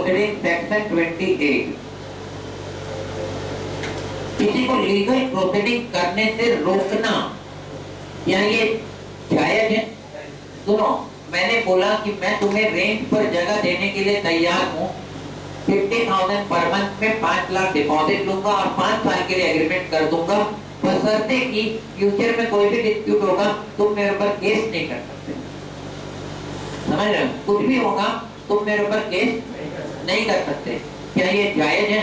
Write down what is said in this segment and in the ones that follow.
Proceeding section 28, किसी को legal proceeding करने से रोकना, क्या ये जायज है? सुनो, मैंने बोला कि मैं तुम्हें रेंट पर जगह देने के लिए तैयार हूँ, 50,000 पर मंथ में 5 लाख डिपॉजिट लूंगा और 5 साल के लिए एग्रीमेंट कर दूंगा, बशर्ते कि फ्यूचर में कोई भी डिस्प्यूट होगा तुम मेरे ऊपर केस नहीं कर सकते। समझ रहे हो? कुछ भी होगा तुम मेरे ऊपर केस नहीं कर सकते। क्या ये जायज है?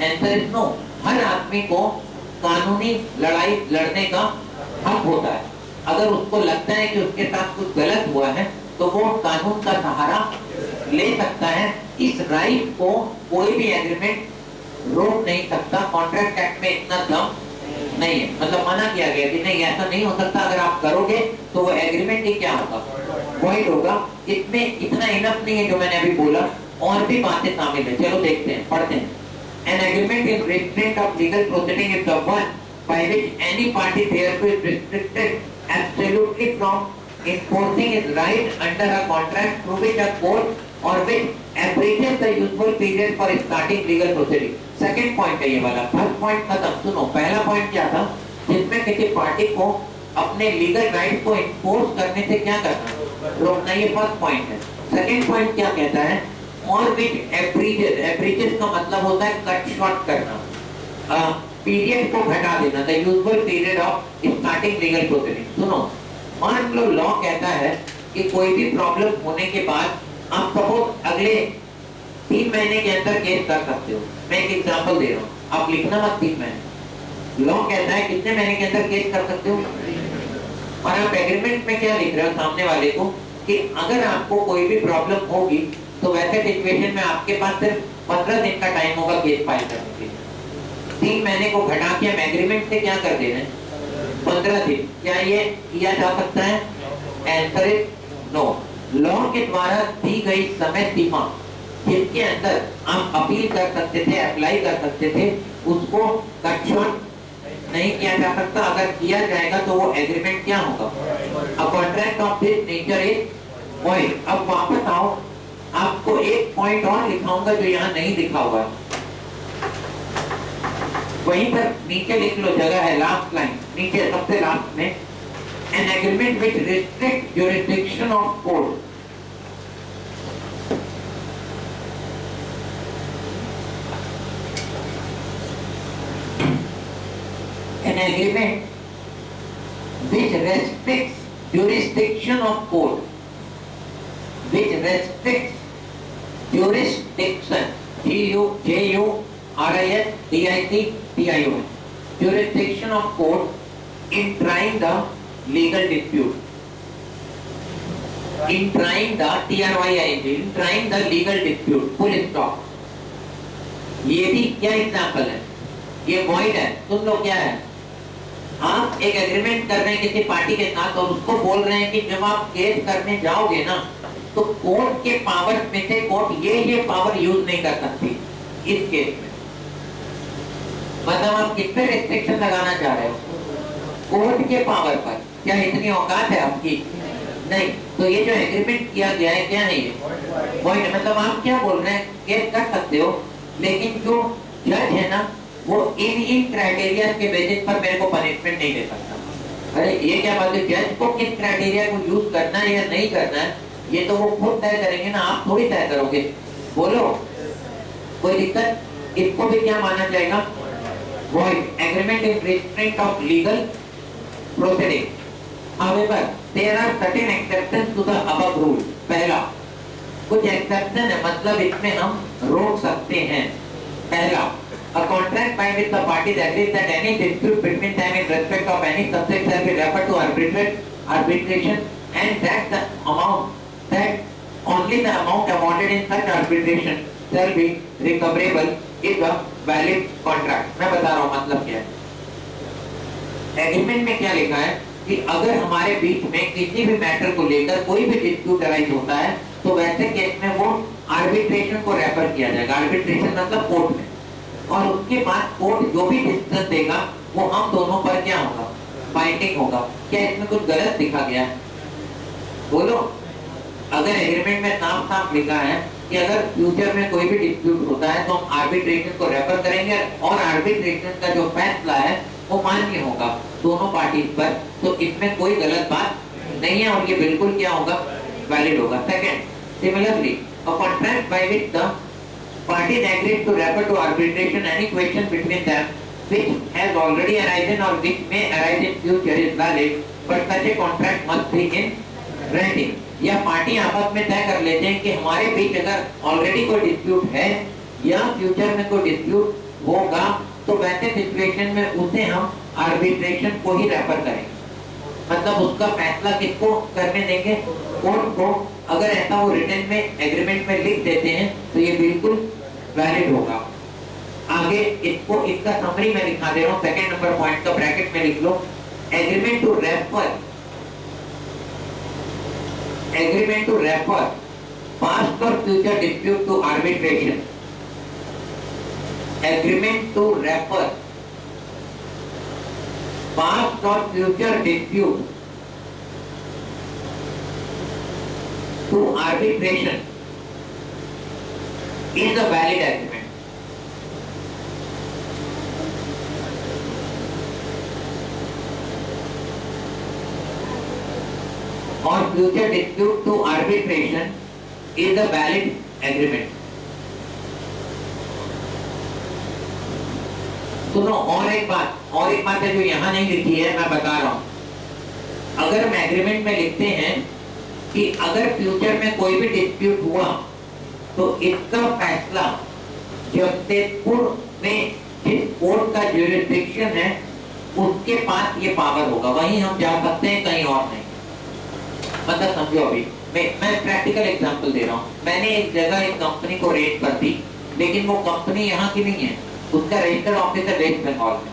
Answer is no. हर आदमी को कानूनी लड़ाई लड़ने का हक होता है। अगर उसको लगता है कि उसके साथ कुछ गलत हुआ है तो वो कानून का सहारा ले सकता है। इस राइट को कोई भी एग्रीमेंट रोक नहीं सकता। कॉन्ट्रैक्ट एक्ट में इतना दम नहीं है, मतलब मना किया गया कि नहीं ऐसा नहीं हो सकता, अगर आप करोगे तो वो एग्रीमेंट ही क्या होगा, वॉइड होगा। इसमें इतना इनफ नहीं है जो मैंने अभी बोला, और भी बातें शामिल है। चलो देखते हैं, पढ़ते हैं। An agreement in restraint of legal proceeding is the one by which any party thereto is restricted absolutely from enforcing his right under a contract through which a court or which abridges the usual period for starting legal proceeding. Second point है ये वाला। First point खत्म। सुनो, पहला point क्या था? जिसमें किसी पार्टी को अपने लीगल राइट को इन्फोर्स करने से क्या करना, रोकना, ये फर्स्ट पॉइंट है। सेकेंड पॉइंट क्या कहता है? और विच एब्रीजेस, एब्रीजेस का मतलब होता है कट शॉर्ट करना, पीरियड को घटा देना, the usual period of starting legal proceeding. सुनो, मान लो लॉ कहता है कि कोई भी प्रॉब्लम होने के बाद आप सपोज अगले 3 महीने के अंदर केस कर सकते हो। मैं एक एग्जांपल दे रहा हूँ, आप लिखना मत 3 महीने। लॉ कहता है कितने महीने के अंदर केस कर सकते हो, और आप एग्रीमेंट में क्या लिख रहे हो सामने वाले को कि अगर आपको कोई भी प्रॉब्लम होगी तो वैसे सिचुएशन में आपके पास सिर्फ 15 दिन का टाइम होगा केस फाइल करने के लिए। 3 महीने को घटा के हम एग्रीमेंट से क्या कर दे रहे हैं, 15 दिन। क्या ये किया जा सकता है? Answer is no. लॉ के द्वारा दी गई समय सीमा जिसके अंदर आप अपील कर सकते थे, अप्लाई कर सकते थे, उसको कट शॉर्ट नहीं किया जा सकता। अगर किया जाएगा तो वो एग्रीमेंट क्या होगा, a contract of this nature is void. अब वापस आओ, आपको एक पॉइंट और लिखाऊंगा जो यहाँ नहीं लिखा हुआ है, वहीं पर नीचे लिख लो, जगह है, लास्ट लाइन नीचे सबसे लास्ट में, an agreement which restrict jurisdiction of court. An agreement which restricts jurisdiction of court, which restricts jurisdiction, J-U-R-I-S-D-I-C-T-I-O-N, jurisdiction of court in trying the legal dispute, in trying the T-R-Y-I-N-G, in trying the legal dispute, full stop। ये भी क्या example है, ये void है। सुन लो क्या है, आप एक एग्रीमेंट कर रहे हैं किसी पार्टी के साथ और उसको बोल रहे हैं कि जब आप केस करने जाओगे ना तो कोर्ट के पावर में से कोर्ट ये पावर यूज नहीं कर सकती इस केस में। मतलब आप किस पे रिस्ट्रिक्शन लगाना चाह रहे हो, कोर्ट के पावर पर। क्या इतनी औकात है आपकी? नहीं। तो ये जो एग्रीमेंट किया गया है क्या है, ये वॉइड। मतलब आप क्या बोल रहे हैं, केस कर सकते हो लेकिन जो जज है ना वो इन क्राइटेरिया के बेसिस पर मेरे को पनिशमेंट नहीं दे सकता। अरे ये क्या बात है, जज को किस क्राइटेरिया को यूज करना है या नहीं करना है ये तो वो खुद तय करेंगे ना, आप थोड़ी तय करोगे। बोलो, कोई दिक्कत? इसको भी क्या माना जाएगा, void. Agreement in restraint of legal proceeding. However, there are certain exceptions to the above rule। पहला, कुछ एक्सेप्शन है, मतलब इसमें हम रोक सकते हैं। पहला, a contract by which the parties agree that any dispute between them in respect of any subject shall be referred to arbitration, and that only the amount awarded in such arbitration shall be recoverable if a valid contract। मैं बता रहा हूँ मतलब क्या है। Agreement में क्या लिखा है कि अगर हमारे बीच में किसी भी मैटर को लेकर कोई भी डिस्प्यूट अराइज होता है तो वैसे केस में वो आर्बिट्रेशन को रेफर किया जाएगा। आर्बिट्रेशन मतलब कोर्ट में, और उसके बाद कोर्ट जो भी डिसीजन देगा वो हम दोनों पर क्या होगा, बाइंडिंग होगा। क्या इसमें कुछ गलत लिखा गया है? बोलो। अगर एग्रीमेंट में साफ साफ लिखा है कि अगर फ्यूचर में कोई भी डिस्प्यूट होता है तो हम आर्बिट्रेशन को रेफर करेंगे और आर्बिट्रेशन का जो फैसला है वो मान्य होगा दोनों पार्टी पर, तो इसमें कोई गलत बात नहीं है और ये बिल्कुल क्या होगा, वैलिड होगा। Second, similarly a contract by which the parties agreed to refer to arbitration any question between them which has already arisen or which may arise in future is valid, but such a contract must be in writing। या party आपस में तय कर लेते हैं कि हमारे बीच अगर ऑलरेडी कोई डिस्प्यूट है या फ्यूचर में कोई डिस्प्यूट होगा तो वैसे सिचुएशन में उसे हम आर्बिट्रेशन को ही रेफर करेंगे, मतलब उसका फैसला किसको करने देंगे, कोर्ट को। अगर ऐसा वो रिटन में एग्रीमेंट में लिख देते हैं तो ये बिल्कुल वैलिड होगा। आगे इसको इसका समरी में लिखा दे रहा हूँ, सेकंड नंबर पॉइंट का ब्रैकेट में लिख लो, एग्रीमेंट टू रेफर पास्ट और future dispute to arbitration. Agreement to refer past और future dispute to arbitration is a valid agreement। और future dispute to arbitration is a valid agreement। सुनो, और एक बात है जो यहाँ नहीं लिखी है, मैं बता रहा हूं। अगर हम एग्रीमेंट में लिखते हैं कि अगर फ्यूचर में कोई भी डिस्प्यूट हुआ तो इसका फैसला जमशेदपुर में जिस कोर्ट का ज्यूरिसडिक्शन है उसके पास ये पावर होगा, वहीं हम जा सकते हैं, कहीं और नहीं। मतलब समझो, अभी मैं प्रैक्टिकल एग्जांपल दे रहा हूँ। मैंने एक जगह एक कंपनी को रेट कर दी, लेकिन वो कंपनी यहाँ की नहीं है, उसका रजिस्टर्ड ऑफिस है वेस्ट बंगाल में।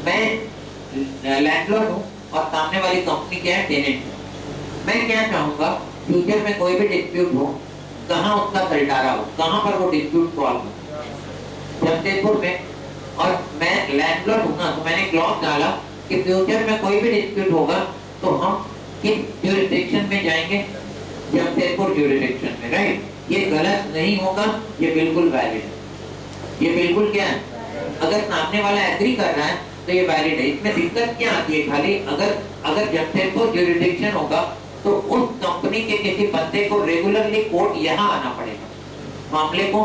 मैं लैंडलॉर्ड हूँ और सामने वाली कंपनी क्या है, टेनेंट। मैं क्या चाहूंगा, फ्यूचर में कोई भी डिस्प्यूट हो, कहाँ उसका सलटारा हो, कहाँ पर वो डिस्प्यूट सॉल्व हो, जमशेदपुर में। और मैं लैंडलॉर्ड हूँ ना, तो मैंने क्लॉज डाला कि फ्यूचर में कोई भी डिस्प्यूट होगा तो हम किस ज्यूरिसडिक्शन में जाएंगे, जमशेदपुर ज्यूरिसडिक्शन में, राइट। ये गलत नहीं होगा, ये बिल्कुल वैलिड है। ये बिल्कुल क्या है, अगर सामने वाला एग्री कर रहा है तो ये वैलिड है। इसमें दिक्कत क्या आती है, खाली अगर जमशेदपुर ज्यूरिसडिक्शन होगा तो उस कंपनी के किसी बंदे को रेगुलरली कोर्ट यहाँ आना पड़ेगा मामले को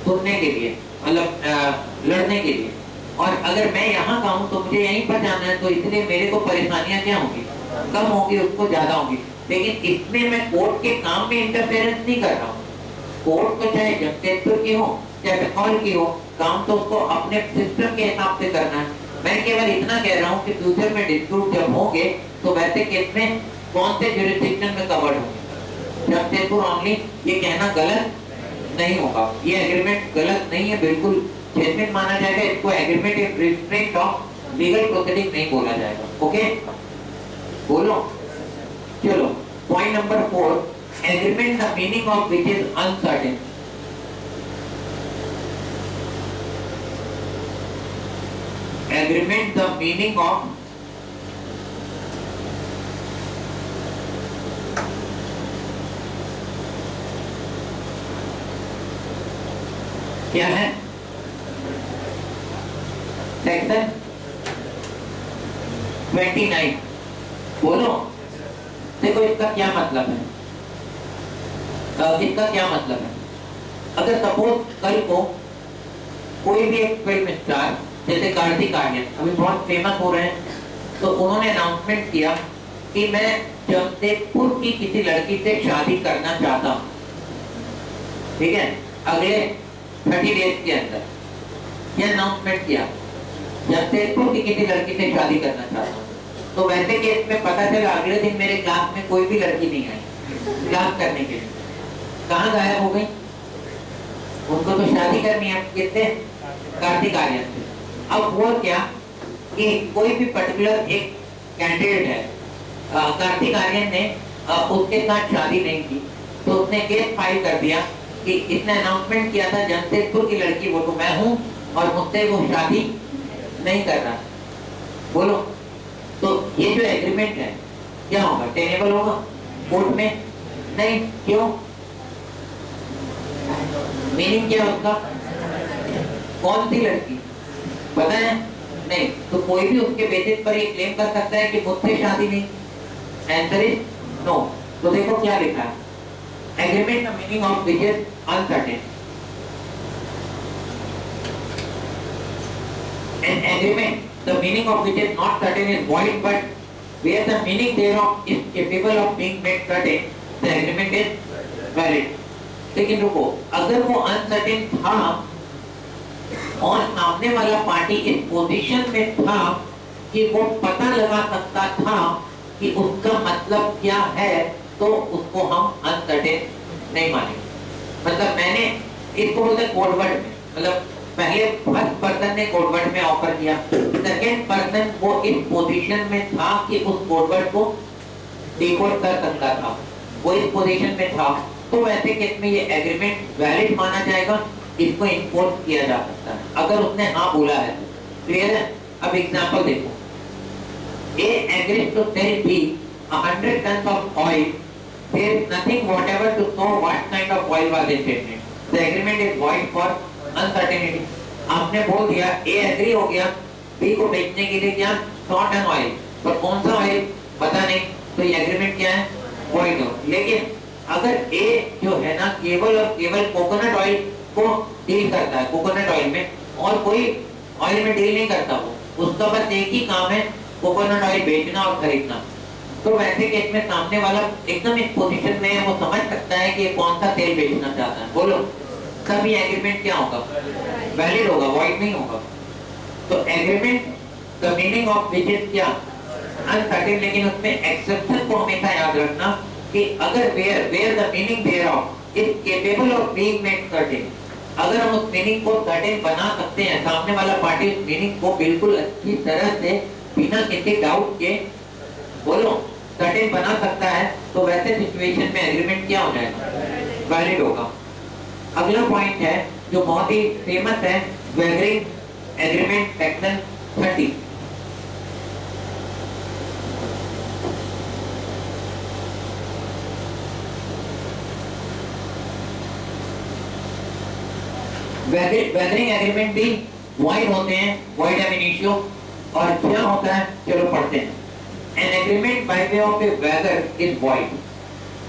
सुनने के लिए, मतलब लड़ने के लिए। और अगर मैं यहाँ का हूँ तो मुझे यहीं पर जाना है, तो इसलिए मेरे को परेशानियां क्या होंगी, कम होगी, उसको ज्यादा होगी। लेकिन इसमें मैं कोर्ट के काम में इंटरफेरेंस नहीं कर रहा हूँ। कोर्ट तो चाहे जमशेदपुर की हो चाहे बंगाल की हो, काम तो उसको अपने सिस्टम के हिसाब से करना है। मैं केवल इतना कह रहा हूँ कि फ्यूचर में डिस्प्यूट जब होंगे तो वैसे केस में कौन से ज्यूरिसडिक्शन में कवर्ड होंगे, जमशेदपुर ओनली। ये कहना गलत नहीं होगा, ये एग्रीमेंट गलत नहीं है, बिल्कुल जेन्युइन माना जाएगा। इसको agreement in restrict of legal proceeding नहीं बोला जाएगा। ओके, बोलो। चलो, point number 4, agreement the meaning of which is uncertain. Agreement the meaning of क्या है, सेक्शन 29। बोलो, देखो इसका क्या मतलब है, इसका क्या मतलब है। अगर सपोज कल को कोई भी एक फिल्म स्टार जैसे कार्तिक आर्यन अभी बहुत फेमस हो रहे हैं, तो उन्होंने अनाउंसमेंट किया कि मैं जमशेदपुर की किसी लड़की से शादी करना चाहता हूँ, ठीक है, अगले 30 डेज के अंदर। यह अनाउंसमेंट किया, जमशेदपुर की किसी लड़की से शादी करना चाहता हूँ। तो वैसे केस में पता चला अगले दिन मेरे क्लास में कोई भी लड़की नहीं आई क्लास करने के लिए, कहाँ गायब हो गई। उनको तो शादी करनी है किससे, कार्तिक आर्यन से। अब हुआ क्या कि कोई भी पर्टिकुलर एक कैंडिडेट है, कार्तिक आर्यन ने उसके साथ शादी नहीं की, तो उसने केस फाइल कर दिया कि इसने अनाउंसमेंट किया था जमशेदपुर की लड़की वो तो मैं हूँ और मुझसे वो शादी नहीं कर रहा। बोलो, तो ये जो एग्रीमेंट है क्या होगा, टेनेबल होगा कोर्ट में? नहीं, क्यों? मीनिंग क्या है उसका? कौन सी लड़की? पता है? नहीं। तो कोई भी उसके बेसिस पर ये क्लेम कर सकता है कि मुझसे शादी नहीं? Answer is no. तो देखो क्या लिखा है, agreement the meaning of which is uncertain. An agreement, the meaning of which is not certain is void, but where the meaning thereof is capable of being made certain, the agreement is valid. लेकिन रुको, अगर वो uncertain था और सामने वाला party इस position में था कि वो पता लगा सकता था कि उसका मतलब क्या है, तो उसको हम अनसर्टेन नहीं मानेंगे। मतलब मैंने इसको बोलते कोडवर्ड में, मतलब पहले फर्स्ट पर्सन ने कोडवर्ड में ऑफर किया, सेकंड पर्सन वो इस पोजीशन में था कि उस कोडवर्ड को डिकोड कर सकता था, वो इस पोजीशन में था, तो वैसे केस में ये एग्रीमेंट वैलिड माना जाएगा, इसको इन्फोर्स किया जा सकता है अगर उसने हाँ बोला है। क्लियर है? अब एग्जांपल देखो, A agrees to sell B 100 tons of oil. There is nothing whatever to show what kind of oil was intended. The agreement is void for uncertainty. आपने बोल दिया, A एग्री हो गया B को बेचने के लिए क्या 100 टन ऑयल, पर कौन सा ऑयल पता नहीं, तो ये एग्रीमेंट क्या है? void हो। लेकिन अगर A जो है ना केवल और केवल कोकोनट ऑयल को डील करता है, कोकोनट ऑयल में, और कोई ऑयल में डील नहीं करता, वो उसका बस एक ही काम है कोकोनट ऑयल बेचना और खरीदना, तो वैसे केस में सामने वाला एकदम इस पोजीशन में है, वो समझ सकता है कि ये कौन सा तेल बेचना चाहता है। बोलो, तब ये एग्रीमेंट क्या होगा? वैलिड होगा, वॉइड नहीं होगा। तो agreement the meaning of which is क्या? अनसर्टेन। लेकिन उसमें एक्सेप्शन को हमेशा याद रखना कि अगर where the meaning thereof is capable of being made certain, अगर हम उस मीनिंग को सर्टेन बना सकते हैं, सामने वाला पार्टी उस मीनिंग को बिल्कुल अच्छी तरह से बिना किसी डाउट के, बोलो, सर्टेन बना सकता है, तो वैसे सिचुएशन में एग्रीमेंट क्या हो जाएगा? वैलिड होगा। अगला पॉइंट है जो बहुत ही फेमस है, वैगरिंग एग्रीमेंट सेक्शन 30। वैगरिंग एग्रीमेंट भी वॉइड होते हैं, वॉइड एब इनिशियो, और क्या होता है चलो पढ़ते हैं। An agreement by way of a waiver is void.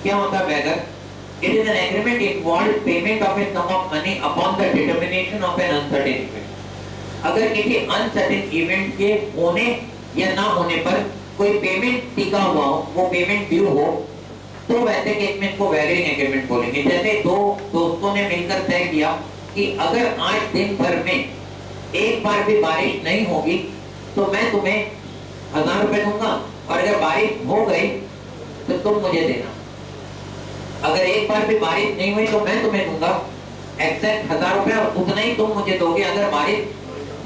क्या होता है waiver? It is an agreement involved payment of a sum of money upon the determination of an uncertain event. अगर किसी अनसर्टेन इवेंट के होने या ना होने पर कोई पेमेंट टिका हुआ हो, वो पेमेंट ड्यू हो, तो वैसे केस में इसको वैगरिंग एग्रीमेंट बोलेंगे। जैसे दो दोस्तों ने मिलकर तय किया कि अगर आज दिन भर में एक बार भी बारिश नहीं होगी तो मैं तुम्हें 1000 रुपए दूंगा, और अगर बारिश हो गई तो तुम मुझे देना। अगर एक बार भी बारिश नहीं हुई तो मैं तुम्हें दूंगा एग्जैक्ट 1000 रुपए, और उतना ही तुम मुझे दोगे अगर बारिश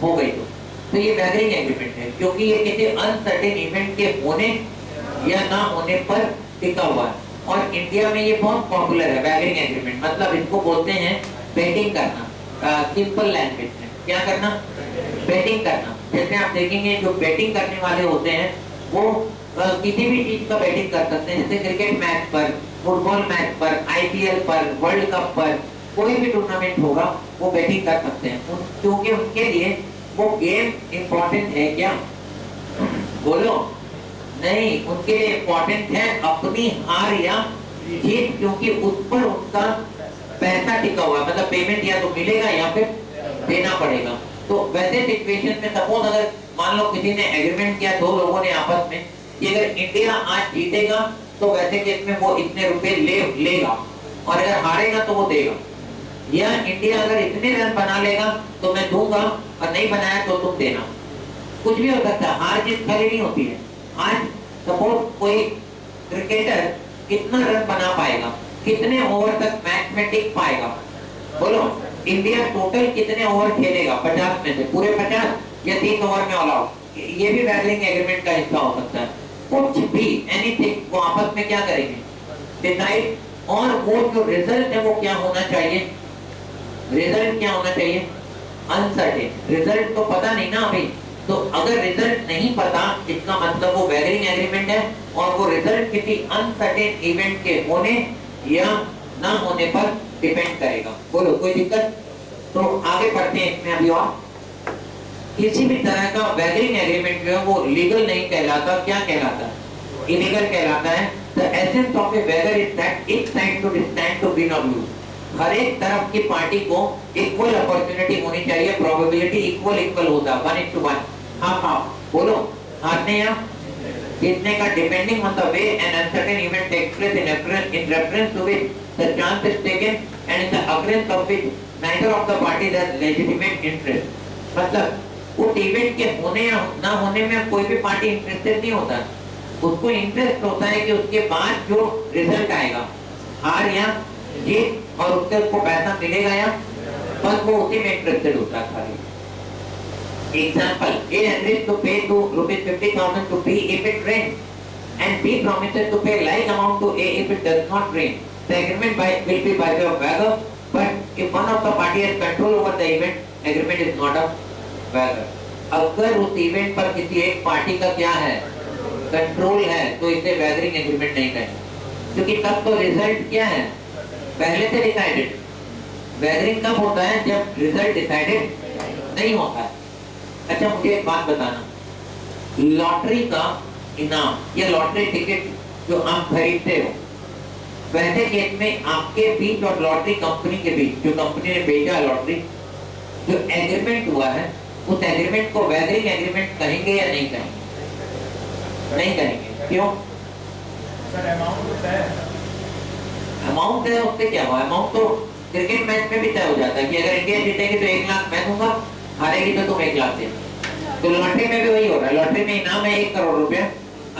हो गई तो ये वैगरिंग एग्रीमेंट है, क्योंकि ये किसी अनसर्टेन इवेंट के होने या ना होने पर टिका हुआ है। और इंडिया में ये बहुत पॉपुलर है वैगरिंग एग्रीमेंट, मतलब इसको बोलते हैं बेटिंग करना। सिंपल लैंग्वेज में क्या करना? बेटिंग करना। जैसे आप देखेंगे जो बेटिंग करने वाले होते हैं वो किसी भी चीज का बेटिंग कर सकते हैं, जैसे क्रिकेट मैच पर, फुटबॉल मैच पर, आईपीएल पर, वर्ल्ड कप पर, कोई भी टूर्नामेंट होगा वो बेटिंग कर सकते हैं, क्योंकि उनके लिए वो गेम इम्पोर्टेंट है। क्या बोलो? नहीं, उनके लिए इम्पोर्टेंट है अपनी हार या जीत, क्योंकि उस पर उनका पैसा टिका हुआ है, मतलब पेमेंट या तो मिलेगा या फिर देना पड़ेगा। तो वैसे सिचुएशन में सपोज अगर मान लो किसी ने एग्रीमेंट किया दो लोगों ने आपस में कि अगर इंडिया आज जीतेगा तो वैसे केस में वो इतने रुपए लेगा, और अगर हारेगा तो वो देगा, या इंडिया अगर इतने रन बना लेगा तो मैं दूंगा, और नहीं बनाया तो तुम देना। कुछ भी हो सकता है, हार जीत खरी नहीं होती है। आज सपोज कोई क्रिकेटर कितना रन बना पाएगा, कितने ओवर तक मैच में टिक पाएगा, बोलो? इंडिया टोटल कितने ओवर खेलेगा 50 में से, पूरे 50 या 3 ओवर में ऑल आउट, ये भी वैगरिंग एग्रीमेंट का हिस्सा हो सकता है। कुछ भी एनीथिंग वो आपस में क्या करेंगे? डिसाइड, और वो जो रिजल्ट है वो क्या होना चाहिए? रिजल्ट क्या होना चाहिए? अनसर्टेन। रिजल्ट तो पता नहीं ना अभी, तो अगर रिजल्ट नहीं पता इसका मतलब वो वैगरिंग एग्रीमेंट है, और वो रिजल्ट किसी अनसर्टेन इवेंट के होने या ना होने पर डिपेंड करेगा। बोलो कोई दिक्कत? तो आगे बढ़ते हैं इसमें अभी। और किसी भी तरह का वैगरिंग एग्रीमेंट जो है वो लीगल नहीं कहलाता, क्या कहलाता है? इलीगल कहलाता है। The essence of a waiver is that each side should stand to win or lose. हर एक तरफ की पार्टी को इक्वल अपॉर्चुनिटी होनी चाहिए, प्रोबेबिलिटी इक्वल होता है 1:1, हाफ हाफ। बोलो हारने या जीतने का, depending on the way an uncertain event takes place in reference to which the chance is taken and in the occurrence of which neither of the parties has legitimate interest. मतलब उस event के होने या ना होने में कोई भी पार्टी इंटरेस्टेड नहीं होता, उसको इंटरेस्ट होता है कि उसके बाद जो रिजल्ट आएगा, हार या जीत, और उससे उसको पैसा मिलेगा या, बस वो उसी में इंटरेस्टेड होता है खाली। Example: A agrees to pay to ₹50,000 to B if it rains and B promises to pay like amount to A if it does not rain. The agreement will be by way of waiver, but if one of the party has control over the event, agreement is not a waiver. अगर उस event पर किसी एक party का क्या है, control है, तो इसे वैगरिंग एग्रीमेंट नहीं कहेंगे, क्योंकि तब तो रिजल्ट क्या है, पहले से डिसाइडेड। वैगरिंग कब होता है? जब रिजल्ट डिसाइडेड नहीं होता है। अच्छा मुझे एक बात बताना, लॉटरी का इनाम या लॉटरी टिकट जो आप खरीदते हो, वैसे केस में आपके बीच और लॉटरी कंपनी के बीच, जो कंपनी ने बेचा लॉटरी, जो एग्रीमेंट हुआ है, उस एग्रीमेंट को वैगरिंग एग्रीमेंट कहेंगे या नहीं कहेंगे? नहीं कहेंगे। क्यों? सर अमाउंट होता है, अमाउंट है, उससे क्या हुआ? अमाउंट तो क्रिकेट मैच में भी तय हो जाता है कि अगर इंडिया जीतेगी तो 1 लाख मैं दूंगा, हारेगी तो तुम 1 लाख देना। तो लॉटरी में भी वही हो रहा है। लॉटरी में इनाम है 1 करोड़ रुपया।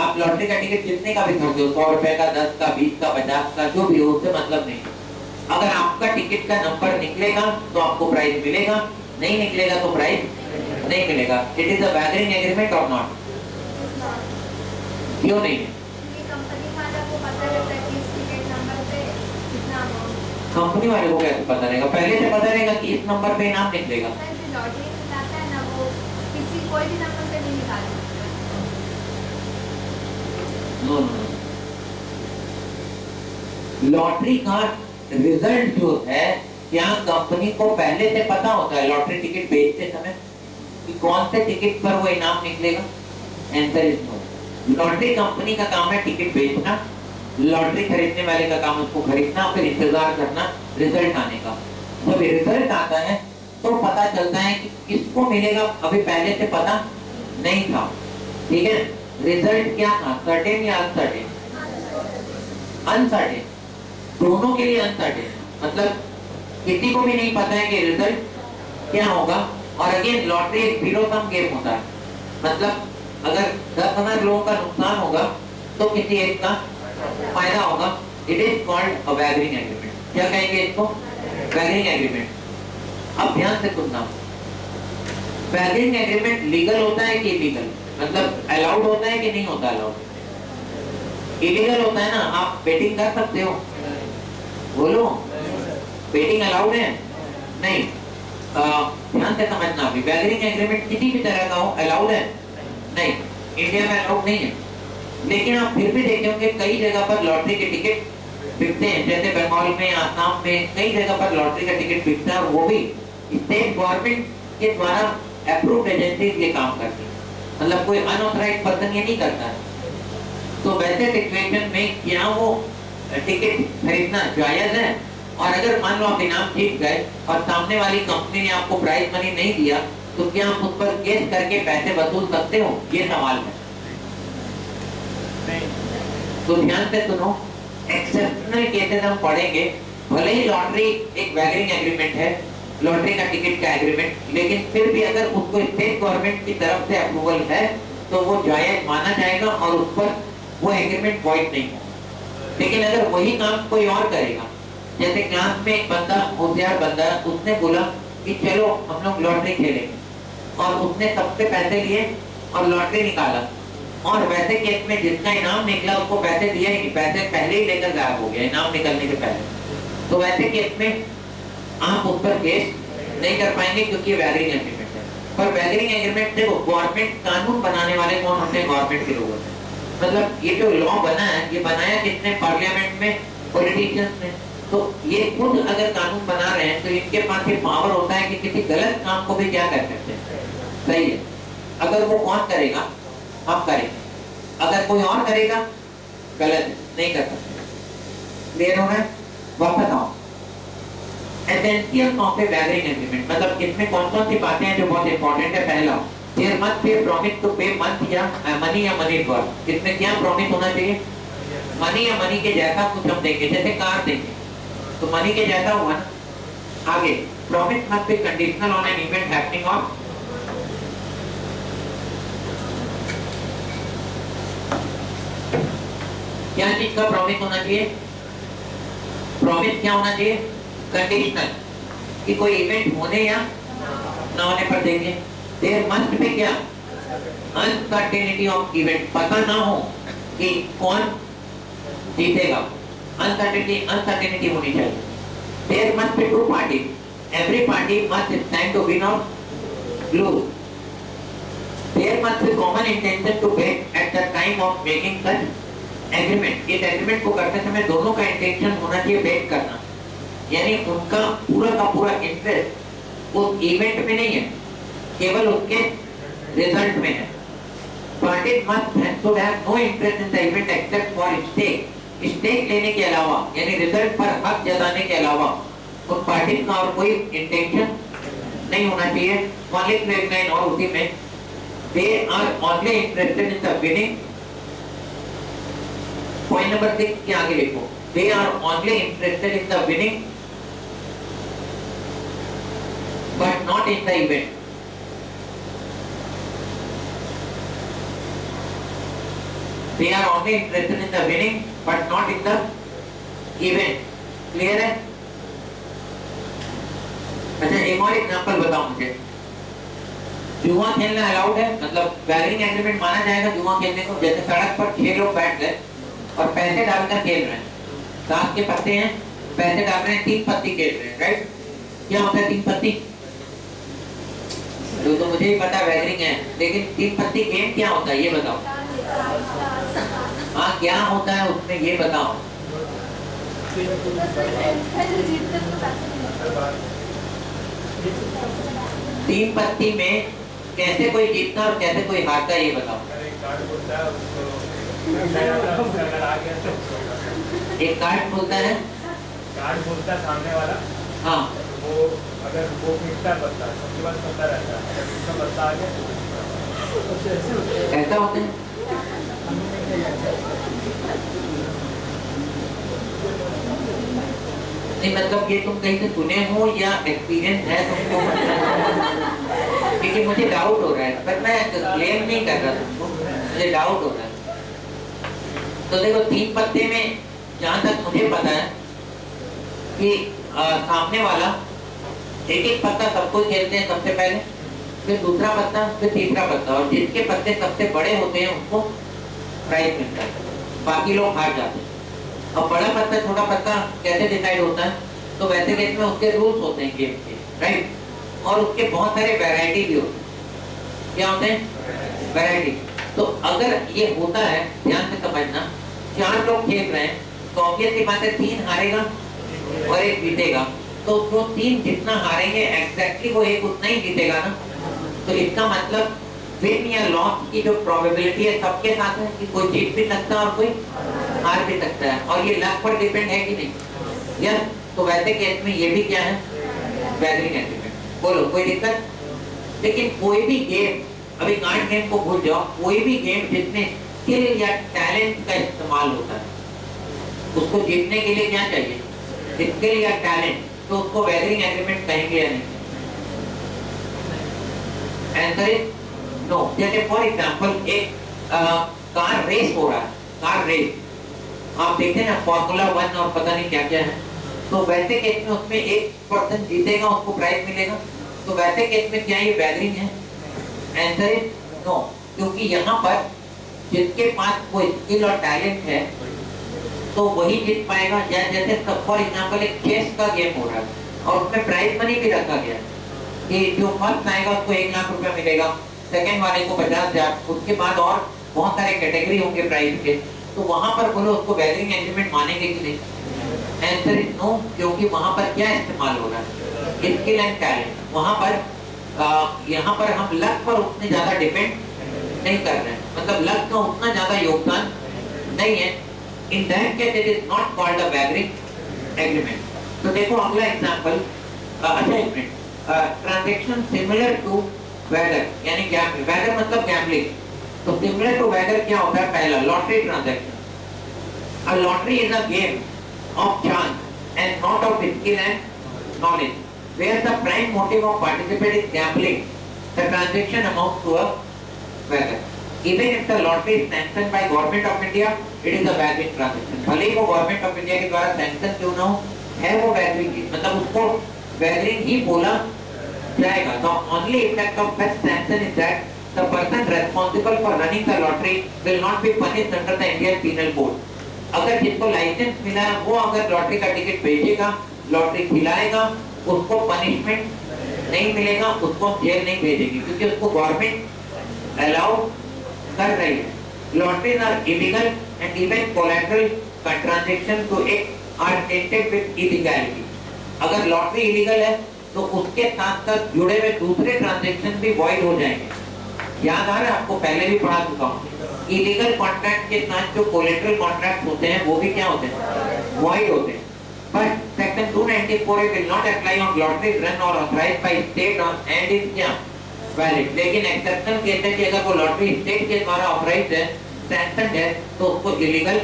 आप लॉटरी का टिकट जितने का भी खरीदो, 100 रुपए का, 10 का, 20 का, 50 का, जो भी हो, उससे मतलब नहीं। अगर आपका टिकट का नंबर निकलेगा तो आपको प्राइज मिलेगा, नहीं निकलेगा तो प्राइज नहीं मिलेगा। It is a wagering agreement और नॉट? क्यों नहीं है? कंपनी वाले को कैसे पता रहेगा? पहले से पता रहेगा कि इस नंबर पे इनाम निकलेगा। कोई भी नंबर पे नहीं निकाल सकता। लॉटरी का रिजल्ट जो है, क्या कंपनी को पहले से पता होता है लॉटरी टिकट बेचते समय कि कौन से टिकट पर वो इनाम निकलेगा? Answer is no. Lottery company का काम है टिकट बेचना, लॉटरी खरीदने वाले का काम उसको खरीदना, फिर इंतजार करना रिजल्ट आने का। जब रिजल्ट आता है तो पता चलता है कि किसको मिलेगा, अभी पहले से पता नहीं था। ठीक है, रिजल्ट क्या था, सर्टेन या अनसर्टेन? अनसर्टेन, दोनों के लिए अनसर्टेन। मतलब किसी को भी नहीं पता है कि रिजल्ट क्या होगा। और अगेन लॉटरी एक जीरो सम गेम होता है, मतलब अगर 10,000 लोगों का नुकसान होगा तो किसी एक का फायदा होगा। It is called a wagering agreement. क्या कहेंगे इसको? Wagering agreement. अब ध्यान से सुनना, वैगरिंग एग्रीमेंट लीगल होता है कि इलीगल? मतलब अलाउड होता है कि नहीं होता अलाउड? इलीगल होता है ना। आप बेटिंग कर सकते हो? बोलो, बेटिंग अलाउड है? नहीं। ध्यान से समझना, अभी वैगरिंग एग्रीमेंट किसी भी तरह का हो अलाउड है? नहीं, इंडिया में अलाउड नहीं है। लेकिन आप फिर भी देखे होंगे कई जगह पर लॉटरी के टिकट बिकते हैं, जैसे बंगाल में, आसाम में, कई जगह पर लॉटरी का टिकट बिकता है, और वो भी स्टेट गवर्नमेंट के द्वारा अप्रूव्ड एजेंसीज ये काम करती है। मतलब कोई अनऑथराइज्ड पर्सन ये नहीं करता है। तो वैसे सिचुएशन में क्या वो टिकट खरीदना जायज है? और अगर मान लो आप इनाम जीत गए और सामने वाली कंपनी ने आपको प्राइज मनी नहीं दिया, तो क्या आप उस पर केस करके पैसे वसूल सकते हो? ये सवाल है। नहीं। तो ध्यान से सुनो, एक्सेप्शनल केसेस हम पढ़ेंगे। भले ही लॉटरी एक वैगरिंग एग्रीमेंट है, लॉटरी का टिकट का एग्रीमेंट, लेकिन फिर भी अगर उसको स्टेट गवर्नमेंट की तरफ से अप्रूवल है तो वो जायज माना जाएगा और उस पर वो एग्रीमेंट वॉइड नहीं होगा। लेकिन अगर वही काम कोई और करेगा, जैसे क्लास में एक बंदा, होशियार बंदा, उसने बोला कि चलो हम लोग लॉटरी खेलेंगे, और उसने सबसे पैसे लिए और लॉटरी निकाला, और वैसे केस में जिसका इनाम निकला उसको पैसे दिए नहीं, पैसे पहले ही लेकर गायब हो गया इनाम निकलने के पहले। तो वैसे केस में आप उस पर केस नहीं कर पाएंगे क्योंकि वैगरिंग एग्रीमेंट है। पर वैगरिंग एग्रीमेंट देखो, गवर्नमेंट कानून बनाने वाले कौन होते हैं? गवर्नमेंट के लोग होते हैं। मतलब ये जो लॉ बना है, ये बनाया किसने? पार्लियामेंट में पॉलिटिशियंस ने। तो ये खुद अगर कानून बना रहे हैं तो इनके पास ये पावर होता है कि किसी गलत काम को भी क्या कर सकते हैं, सही है। अगर वो कौन करेगा, हम करेंगे, अगर कोई और करेगा गलत है, नहीं कर सकते। क्लियर हो रहा है? वापस आओ। एसेंशियल ऑफ ए वैलिंग एग्रीमेंट, मतलब इसमें कौन कौन सी बातें हैं जो बहुत इंपॉर्टेंट है। पहला, there must be promise to pay month या मनी फॉर। इसमें क्या प्रॉमिस होना चाहिए? मनी या मनी के जैसा कुछ हम देंगे, जैसे कार देंगे तो मनी के जैसा हुआ ना। आगे, promise must be conditional on an event happening on क्या चीज का प्रॉमिस होना चाहिए? प्रॉमिस क्या होना चाहिए? कंडीशनल, कि कोई इवेंट होने या ना होने पर देंगे। देयर मस्ट बी क्या? अनसर्टेनिटी ऑफ इवेंट, पता ना हो कि कौन जीतेगा, अनसर्टेनिटी होनी चाहिए। There must be two party, every party must stand to win और lose. There must be common intention to bet at the time of making such agreement. इस एग्रीमेंट को करते समय दोनों का इंटेंशन होना चाहिए बेट करना, यानी उनका पूरा का पूरा इंटरेस्ट उस इवेंट में नहीं है, केवल उसके रिजल्ट में है। Parties must should have no interest in the event except for stake. Stake लेने के अलावा, यानी रिजल्ट पर हक जताने के अलावा उन पार्टीज का और कोई इंटेंशन नहीं होना चाहिए। कॉन्फ्लिक्ट रेगनाइन, और उसी में they are only interested in the winning. Point number 6 के आगे लिखो, they are only interested in the winning but not in the event. They are only interested in the winning but not in the event. Clear है? अच्छा, एक और example बताओ मुझे। जुआ खेलना अलाउड है, मतलब वैलिंग एग्रीमेंट माना जाएगा जुआ खेलने को। जैसे सड़क पर 6 लोग बैठ गए और पैसे डालकर खेल रहे हैं, 7 के पत्ते हैं, पैसे डाल रहे हैं, 3 पत्ती खेल रहे हैं, राइट? क्या होता है 3 पत्ती? तो मुझे ही पता वैलिंग है, लेकिन 3 पत्ती गेम क्या होता है ये बताओ। हाँ, क्या होता है उसमें ये बताओ। 3 पत्ती में कैसे कोई जीतता और कैसे कोई हारता ये बताओ। एक कार्ड बोलता है, सामने वाला, हाँ, वो अगर वो पीटता है पत्ता, सबके पास पत्ता रहता है, अगर उसका पत्ता आ गया ऐसा होता है। नहीं, मतलब ये तुम कहीं से सुने हो या एक्सपीरियंस है तुमको? क्योंकि मुझे डाउट हो रहा है, पर मैं क्लेम नहीं कर रहा तुमको, मुझे डाउट हो रहा है। तो देखो, 3 पत्ते में जहाँ तक मुझे पता है कि सामने वाला एक पत्ता सबको खेलते हैं सबसे पहले, फिर दूसरा पत्ता, फिर तीसरा पत्ता, और जिसके पत्ते सबसे बड़े होते हैं उनको प्राइज मिलता है, बाकी लोग हार जाते हैं। अब बड़ा पत्ता छोटा पत्ता कैसे डिसाइड होता है? तो वैसे केस में उसके रूल्स होते हैं गेम के, राइट? और उसके बहुत सारे वैरायटी भी होते हैं। क्या होते हैं? वैरायटी। तो अगर ये होता है, ध्यान से समझना, 4 लोग खेल रहे हैं तो ऑब्वियसली बात है 3 हारेगा और 1 जीतेगा। तो जो 3 जितना हारेंगे एग्जैक्टली वो 1 उतना ही जीतेगा ना। तो इसका मतलब विन या लॉस की जो प्रोबेबिलिटी है सबके साथ है कि कोई जीत भी सकता है और कोई हार भी सकता है, और ये लक पर डिपेंड है कि नहीं? यस। तो वैसे केस में ये भी क्या है? वैलिंग एग्रीमेंट। बोलो, कोई दिक्कत? लेकिन कोई भी गेम, अभी कार्ड गेम को भूल जाओ, कोई भी गेम जिसमें स्किल या टैलेंट का इस्तेमाल होता है, उसको जीतने के लिए क्या चाहिए? स्किल या टैलेंट। तो उसको वैलिंग एग्रीमेंट कहेंगे या नहीं? Answer is no. जैसे फॉर एग्जांपल एक कार रेस हो रहा है, कार रेस आप देखते हैं ना, फॉर्मूला 1 और पता नहीं क्या क्या है। तो वैसे केस में उसमें एक पर्सन जीतेगा, उसको प्राइज मिलेगा। तो वैसे केस में क्या ये वैलिंग है? आंसर इज नो, क्योंकि यहाँ पर जिसके पास कोई स्किल और टैलेंट है तो वही जीत पाएगा। जैसे फॉर एग्जांपल एक चेस का गेम हो रहा है और उसमें प्राइज मनी भी रखा गया है कि जो फर्स्ट आएगा उसको 1 लाख रुपया मिलेगा, सेकंड वाले को 50,000, उसके बाद और बहुत सारे कैटेगरी होंगे प्राइज के। तो वहां पर बोलो उसको वैलिंग एग्रीमेंट मानेंगे कि नहीं? आंसर इज नो, क्योंकि वहां पर क्या इस्तेमाल हो रहा है, स्किल एंड टैलेंट। वहां पर यहाँ पर हम लक पर उतने ज्यादा डिपेंड नहीं कर रहे हैं, मतलब लक का उतना ज्यादा योगदान नहीं है। In that case it is not called a wagering agreement. तो देखो अगला एग्जांपल, अच्छा एक minute, transaction similar to wager, यानी गैम्बलिंग, वैगर मतलब गैम्बलिंग, तो सिमिलर टू वैगर क्या होता है, पहला lottery transaction. A lottery is a game of chance and not of skill and knowledge, where the prime motive of participant is gambling. The transaction amounts to a wager. Even if the lottery is sanctioned by Government of India, it is a wagering transaction. भले ही वो Government of India के द्वारा sanction क्यों ना हो, है वो वैगरिंग, मतलब उसको वैगरिंग ही बोला जाएगा। The only effect of such sanction is that the person responsible for running the lottery will not be punished under the Indian Penal Code. अगर जिसको लाइसेंस मिला है वो अगर लॉटरी का टिकट बेचेगा, लॉटरी खिलाएगा, उसको पनिशमेंट नहीं मिलेगा, उसको जेल नहीं भेजेगी, क्योंकि उसको गवर्नमेंट अलाउ कर रही है। Lotteries are illegal and even collateral transaction to एक आर टेंटेड विद इलीगैलिटी। अगर लॉटरी इलीगल है तो उसके साथ साथ जुड़े हुए दूसरे ट्रांजैक्शन भी वॉइड हो जाएंगे। याद आ रहा है आपको, पहले भी पढ़ा चुका हूँ। इलीगल कॉन्ट्रैक्ट के साथ जो कोलेटरल कॉन्ट्रैक्ट होते हैं वो भी क्या होते हैं, वॉइड होते हैं। But section 294 will not apply on lotteries run और authorised by state and is क्या वैलिड। लेकिन एक्सेप्शन कहते हैं कि अगर वो लॉटरी स्टेट के द्वारा ऑथराइज्ड है, सैंक्शनड है, तो उसको इलीगल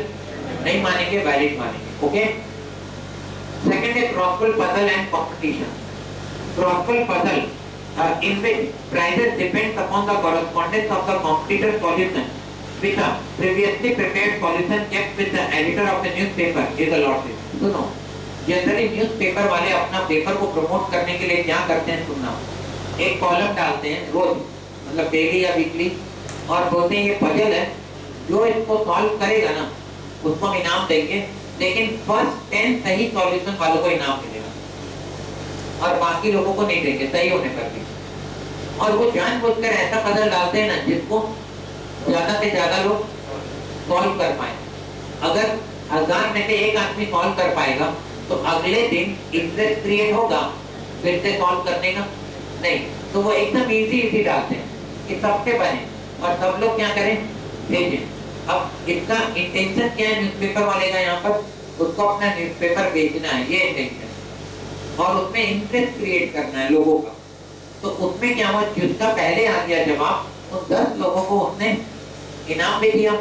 नहीं मानेंगे, वैलिड मानेंगे। ओके, सेकंड है crossword puzzle and competition. Crossword puzzle in which prizes depends upon the correspondence of the competitor solution with a previously prepared solution kept with the editor of the newspaper is a lottery. सुनो, generally newspaper वाले अपना paper को promote करने के लिए क्या करते हैं, सुनना, एक कॉलम डालते हैं रोज, मतलब डेली या वीकली, और बोलते हैं ये पजल है, जो इसको सॉल्व करेगा ना उसको हम इनाम देंगे, लेकिन फर्स्ट 10 सही सॉल्यूशन वालों को इनाम मिलेगा और बाकी लोगों को नहीं देंगे सही होने पर भी। और वो जानबूझकर ऐसा पजल डालते हैं ना जिसको ज्यादा से ज्यादा लोग सॉल्व कर पाए। अगर 1000 में से एक आदमी सॉल्व कर पाएगा तो अगले दिन इंटरेस्ट क्रिएट होगा फिर से सॉल्व करने का, नहीं, तो वो एकदम इजी डालते हैं कि सबसे बने और सब लोग क्या करें, भेजें। अब इसका इंटेंशन क्या है न्यूज़पेपर वाले का, यहाँ पर उसको अपना न्यूज़पेपर बेचना है, ये इंटेंशन, और उसमें इंटरेस्ट क्रिएट करना है लोगों का। तो उसमें क्या हुआ, जिसका पहले आ गया जवाब, उन 10 लोगों को उसने इनाम भी दिया।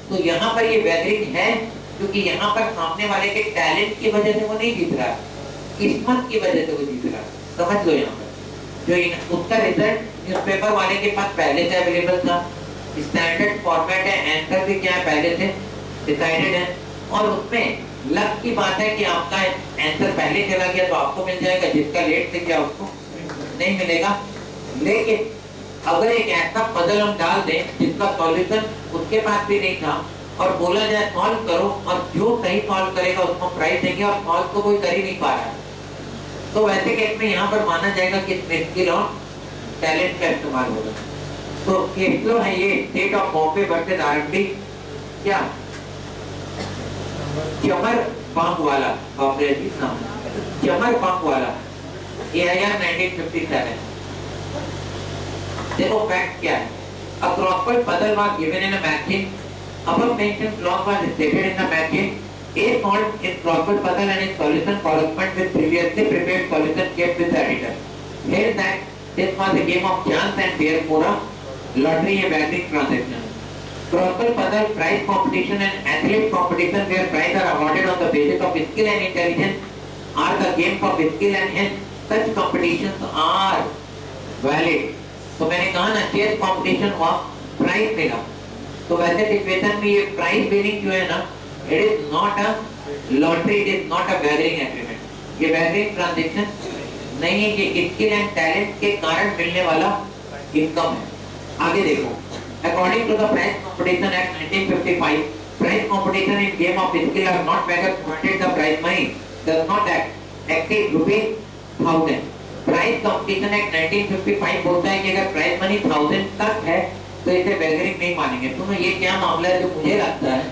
तो यहाँ पर ये वैगरिंग है, क्योंकि यहाँ पर सामने वाले के टैलेंट की वजह से वो नहीं जीत रहा, किस्मत की वजह से वो जीत रहा। समझ लो, यहाँ पर जो उसका रिजल्ट न्यूज़पेपर वाले के पास पहले से अवेलेबल था, स्टैंडर्ड फॉर्मेट है, आंसर भी क्या है पहले से डिसाइडेड है, और उसमें लक की बात है कि आपका आंसर पहले चला गया तो आपको मिल जाएगा, जिसका लेट से क्या उसको नहीं मिलेगा। लेकिन अगर एक ऐसा पजल हम डाल दें जिसका सॉल्यूशन उसके पास भी नहीं था और बोला जाए सॉल्व करो, और जो सही सॉल्व करेगा उसको प्राइज देंगे, और सॉल्व तो कोई कर ही नहीं पा रहा, तो वैसे केस में यहाँ पर माना जाएगा कि स्किल और टैलेंट का इस्तेमाल होगा। तो केस फ्लो है ये state of Bombay versus RMD, क्या चमर पांग वाला, चमर पांग वाला, AIR 1957। देखो फैक्ट क्या है, a proper puzzle was given in a magazine, above mentioned clause was stated in the magazine, A solved in proper puzzle and its solution correspond with previously prepared solution kept with the editor. Here that this was a game of chance and therefore a lottery a wagering transaction. Proper puzzle, prize competition and athlete competition where prize are awarded on the basis of skill and intelligence are the game of skill and hence such competitions are valid. तो मैंने कहा ना chess competition हुआ, prize मिला, तो वैसे situation में ये प्राइज विनिंग जो है ना, it is not a lottery, it is not a wagering agreement. ये वैगरिंग ट्रांजैक्शन नहीं है, ये स्किल एंड टैलेंट के कारण मिलने वाला इनकम है। आगे देखो, according to the prize competition act 1955, prize competition in game of skill are not wagers provided the prize money does not exceed ₹1000। Prize competition act 1955 बोलता है कि अगर प्राइज मनी 1000 तक है तो इसे वैगरिंग नहीं मानेंगे। तो ये क्या मामला है जो मुझे लगता है